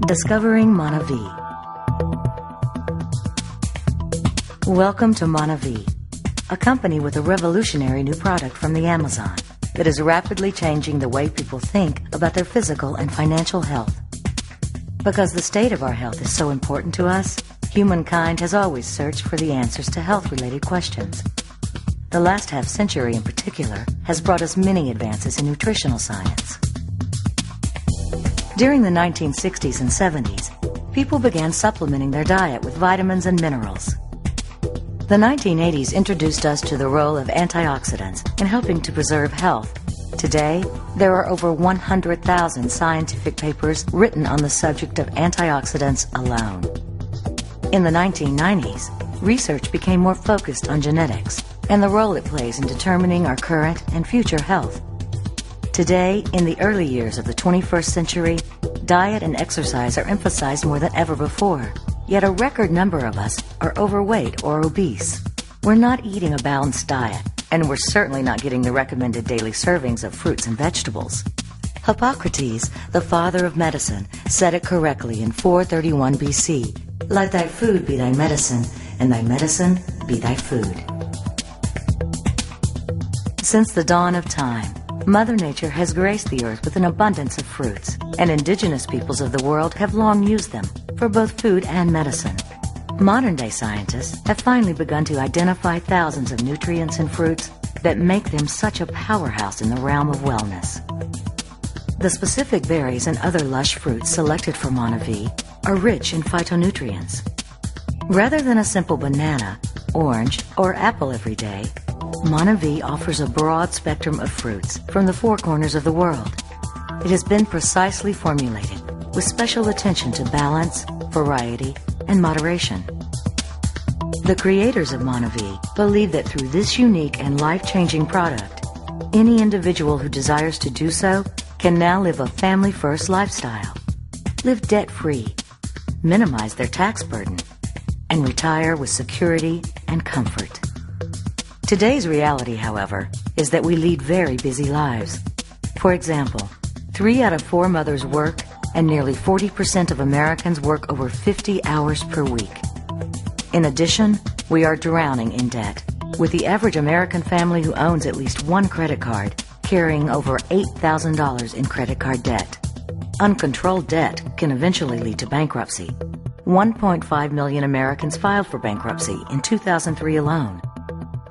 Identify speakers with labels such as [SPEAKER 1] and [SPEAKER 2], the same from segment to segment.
[SPEAKER 1] Discovering MonaVie. Welcome to MonaVie, a company with a revolutionary new product from the Amazon that is rapidly changing the way people think about their physical and financial health. Because the state of our health is so important to us, humankind has always searched for the answers to health-related questions. The last half-century in particular has brought us many advances in nutritional science. During the 1960s and 70s, people began supplementing their diet with vitamins and minerals. The 1980s introduced us to the role of antioxidants in helping to preserve health. Today, there are over 100,000 scientific papers written on the subject of antioxidants alone. In the 1990s, research became more focused on genetics and the role it plays in determining our current and future health. Today, in the early years of the 21st century, diet and exercise are emphasized more than ever before. Yet a record number of us are overweight or obese. We're not eating a balanced diet, and we're certainly not getting the recommended daily servings of fruits and vegetables. Hippocrates, the father of medicine, said it correctly in 431 BC, "Let thy food be thy medicine, and thy medicine be thy food." Since the dawn of time, Mother Nature has graced the earth with an abundance of fruits, and indigenous peoples of the world have long used them for both food and medicine. Modern-day scientists have finally begun to identify thousands of nutrients in fruits that make them such a powerhouse in the realm of wellness. The specific berries and other lush fruits selected for MonaVie are rich in phytonutrients. Rather than a simple banana, orange, or apple every day, MonaVie offers a broad spectrum of fruits from the four corners of the world. It has been precisely formulated with special attention to balance, variety, and moderation. The creators of MonaVie believe that through this unique and life-changing product, any individual who desires to do so can now live a family-first lifestyle, live debt-free, minimize their tax burden, and retire with security and comfort. Today's reality, however, is that we lead very busy lives. For example, 3 out of 4 mothers work, and nearly 40% of Americans work over 50 hours per week. In addition, we are drowning in debt, with the average American family who owns at least one credit card carrying over $8,000 in credit card debt. Uncontrolled debt can eventually lead to bankruptcy. 1.5 million Americans filed for bankruptcy in 2003 alone.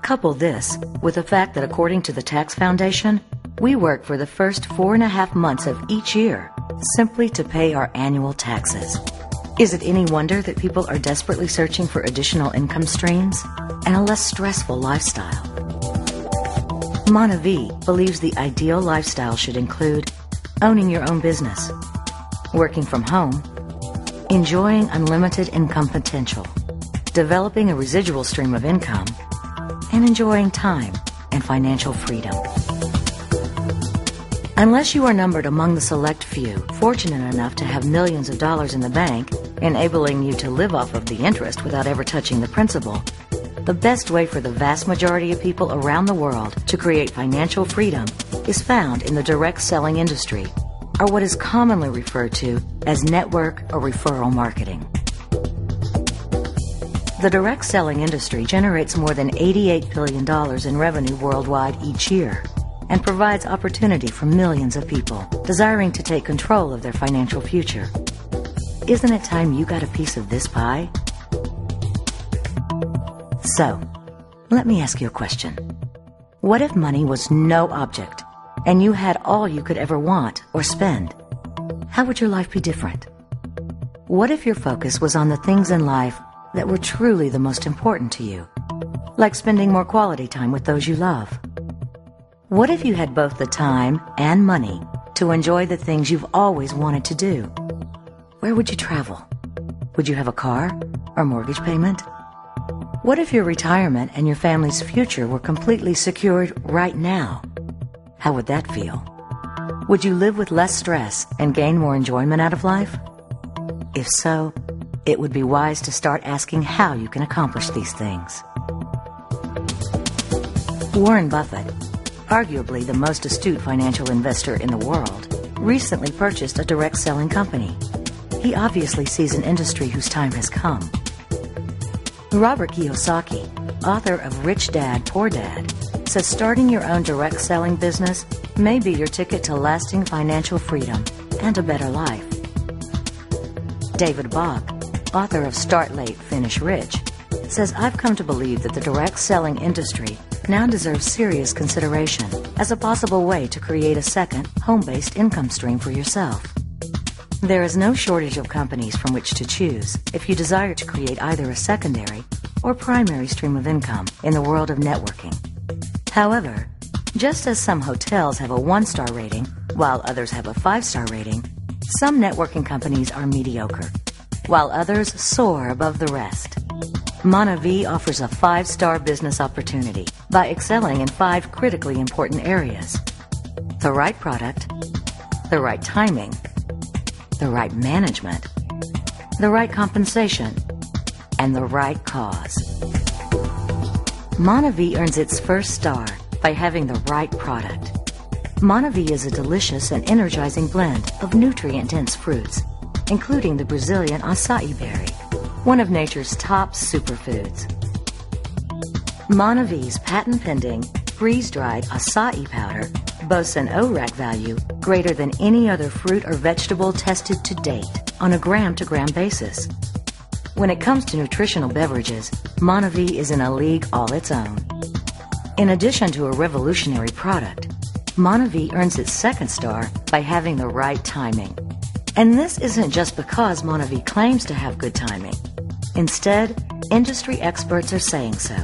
[SPEAKER 1] Couple this with the fact that according to the Tax Foundation, we work for the first 4.5 months of each year simply to pay our annual taxes. Is it any wonder that people are desperately searching for additional income streams and a less stressful lifestyle? MonaVie believes the ideal lifestyle should include owning your own business, working from home, enjoying unlimited income potential, developing a residual stream of income, and enjoying time and financial freedom. Unless you are numbered among the select few, fortunate enough to have millions of dollars in the bank, enabling you to live off of the interest without ever touching the principal, the best way for the vast majority of people around the world to create financial freedom is found in the direct selling industry, or what is commonly referred to as network or referral marketing. The direct selling industry generates more than $88 billion in revenue worldwide each year and provides opportunity for millions of people desiring to take control of their financial future. Isn't it time you got a piece of this pie? So, let me ask you a question. What if money was no object and you had all you could ever want or spend? How would your life be different? What if your focus was on the things in life that were truly the most important to you, like spending more quality time with those you love? What if you had both the time and money to enjoy the things you've always wanted to do? Where would you travel? Would you have a car or mortgage payment? What if your retirement and your family's future were completely secured right now? How would that feel? Would you live with less stress and gain more enjoyment out of life? If so, it would be wise to start asking how you can accomplish these things. Warren Buffett, arguably the most astute financial investor in the world, recently purchased a direct selling company. He obviously sees an industry whose time has come. Robert Kiyosaki, author of Rich Dad, Poor Dad, says starting your own direct selling business may be your ticket to lasting financial freedom and a better life. David Bach, author of Start Late, Finish Rich, says I've come to believe that the direct selling industry now deserves serious consideration as a possible way to create a second, home-based income stream for yourself. There is no shortage of companies from which to choose if you desire to create either a secondary or primary stream of income in the world of networking. However, just as some hotels have a 1-star rating while others have a 5-star rating, some networking companies are mediocre, while others soar above the rest. MonaVie offers a 5-star business opportunity by excelling in 5 critically important areas: the right product, the right timing, the right management, the right compensation, and the right cause. MonaVie earns its first star by having the right product. MonaVie is a delicious and energizing blend of nutrient-dense fruits, including the Brazilian acai berry, one of nature's top superfoods. MonaVie's patent-pending, freeze-dried acai powder boasts an ORAC value greater than any other fruit or vegetable tested to date on a gram-to-gram basis. When it comes to nutritional beverages, MonaVie is in a league all its own. In addition to a revolutionary product, MonaVie earns its second star by having the right timing. And this isn't just because MonaVie claims to have good timing. Instead, industry experts are saying so.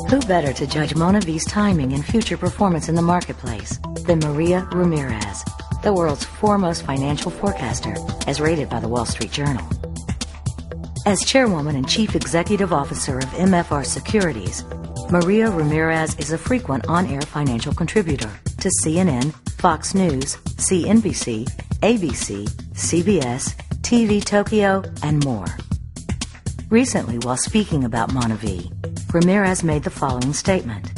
[SPEAKER 1] Who better to judge MonaVie's timing and future performance in the marketplace than Maria Ramirez, the world's foremost financial forecaster, as rated by the Wall Street Journal. As chairwoman and chief executive officer of MFR Securities, Maria Ramirez is a frequent on-air financial contributor to CNN, Fox News, CNBC, ABC, CBS, TV Tokyo, and more. Recently, while speaking about MonaVie, Ramirez made the following statement.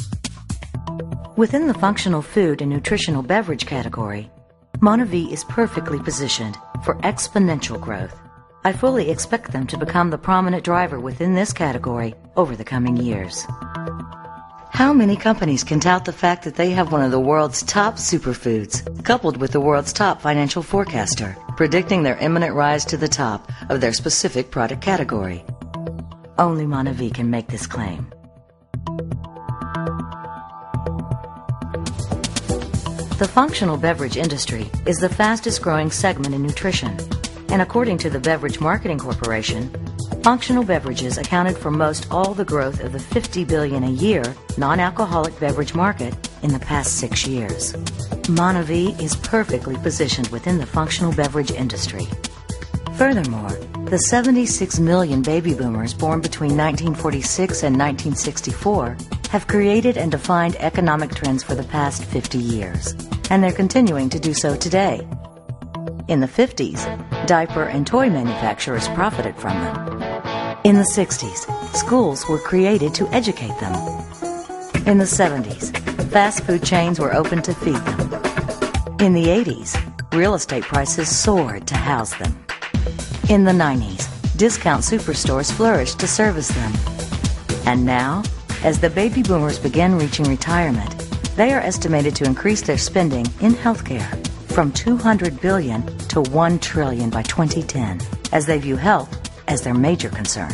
[SPEAKER 1] Within the functional food and nutritional beverage category, MonaVie is perfectly positioned for exponential growth. I fully expect them to become the prominent driver within this category over the coming years. How many companies can tout the fact that they have one of the world's top superfoods, coupled with the world's top financial forecaster, predicting their imminent rise to the top of their specific product category? Only MonaVie can make this claim. The functional beverage industry is the fastest growing segment in nutrition, and according to the Beverage Marketing Corporation, functional beverages accounted for most all the growth of the $50 billion a year non-alcoholic beverage market in the past 6 years. MonaVie is perfectly positioned within the functional beverage industry. Furthermore, the 76 million baby boomers born between 1946 and 1964 have created and defined economic trends for the past 50 years, and they're continuing to do so today. In the 50s, diaper and toy manufacturers profited from them. In the 60s, schools were created to educate them. In the 70s, fast food chains were opened to feed them. In the 80s, real estate prices soared to house them. In the 90s, discount superstores flourished to service them. And now, as the baby boomers begin reaching retirement, they are estimated to increase their spending in healthcare from $200 billion to $1 trillion by 2010, as they view health as their major concern.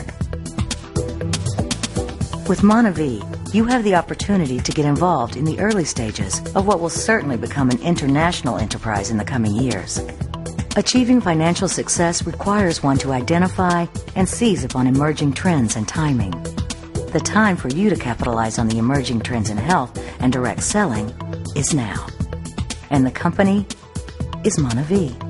[SPEAKER 1] With MonaVie, you have the opportunity to get involved in the early stages of what will certainly become an international enterprise in the coming years. Achieving financial success requires one to identify and seize upon emerging trends and timing. The time for you to capitalize on the emerging trends in health and direct selling is now. And the company is MonaVie.